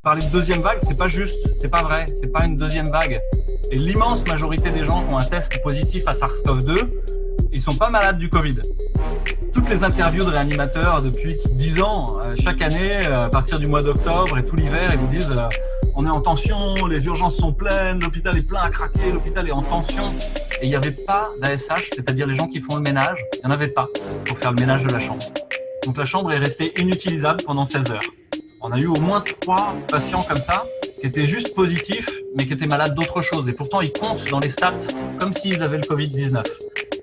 Parler de deuxième vague, c'est pas juste, c'est pas vrai, c'est pas une deuxième vague. Et l'immense majorité des gens qui ont un test positif à SARS-CoV-2, ils sont pas malades du Covid. Toutes les interviews de réanimateurs depuis 10 ans, chaque année, à partir du mois d'octobre et tout l'hiver, ils vous disent on est en tension, les urgences sont pleines, l'hôpital est plein à craquer, l'hôpital est en tension. Et il n'y avait pas d'ASH, c'est-à-dire les gens qui font le ménage, il n'y en avait pas pour faire le ménage de la chambre. Donc la chambre est restée inutilisable pendant 16 heures. On a eu au moins 3 patients comme ça, qui étaient juste positifs, mais qui étaient malades d'autre chose. Et pourtant, ils comptent dans les stats comme s'ils avaient le Covid-19.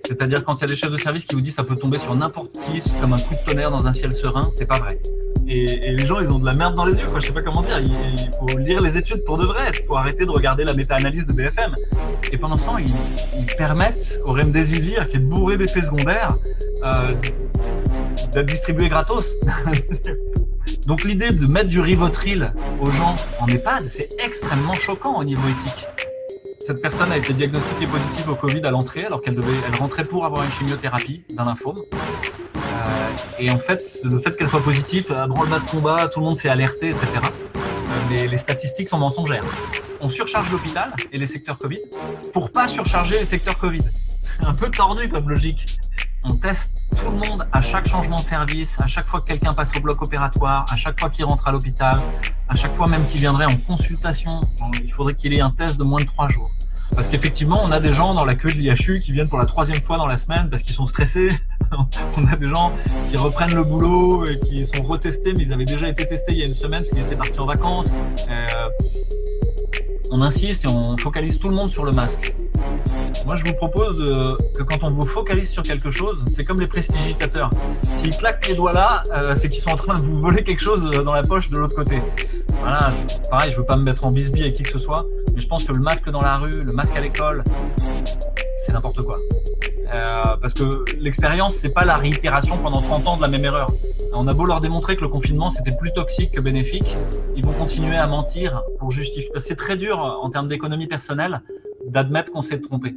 C'est-à-dire quand il y a des chefs de service qui vous disent ça peut tomber sur n'importe qui, comme un coup de tonnerre dans un ciel serein, c'est pas vrai. Et les gens, ils ont de la merde dans les yeux, quoi. Je sais pas comment dire. Il faut lire les études pour de vrai, pour arrêter de regarder la méta-analyse de BFM. Et pendant ce temps, ils permettent au Remdesivir, qui est bourré d'effets secondaires, d'être distribué gratos. Donc l'idée de mettre du Rivotril aux gens en EHPAD, c'est extrêmement choquant au niveau éthique. Cette personne a été diagnostiquée positive au Covid à l'entrée, alors qu'elle rentrait pour avoir une chimiothérapie d'un lymphome. Et en fait, le fait qu'elle soit positive, branle-bas de combat, tout le monde s'est alerté, etc. Mais les statistiques sont mensongères. On surcharge l'hôpital et les secteurs Covid pour pas surcharger les secteurs Covid. C'est un peu tordu comme logique. On teste tout le monde à chaque changement de service, à chaque fois que quelqu'un passe au bloc opératoire, à chaque fois qu'il rentre à l'hôpital, à chaque fois même qu'il viendrait en consultation, il faudrait qu'il ait un test de moins de 3 jours. Parce qu'effectivement, on a des gens dans la queue de l'IHU qui viennent pour la 3e fois dans la semaine parce qu'ils sont stressés. On a des gens qui reprennent le boulot et qui sont retestés, mais ils avaient déjà été testés il y a une semaine parce qu'ils étaient partis en vacances. On insiste et on focalise tout le monde sur le masque. Moi, je vous propose que quand on vous focalise sur quelque chose, c'est comme les prestigitateurs. S'ils claquent les doigts là, c'est qu'ils sont en train de vous voler quelque chose dans la poche de l'autre côté. Voilà, pareil, je veux pas me mettre en bisbille avec qui que ce soit, mais je pense que le masque dans la rue, le masque à l'école, c'est n'importe quoi. Parce que l'expérience, c'est pas la réitération pendant 30 ans de la même erreur. On a beau leur démontrer que le confinement, c'était plus toxique que bénéfique, ils vont continuer à mentir pour justifier. C'est très dur en termes d'économie personnelle d'admettre qu'on s'est trompé.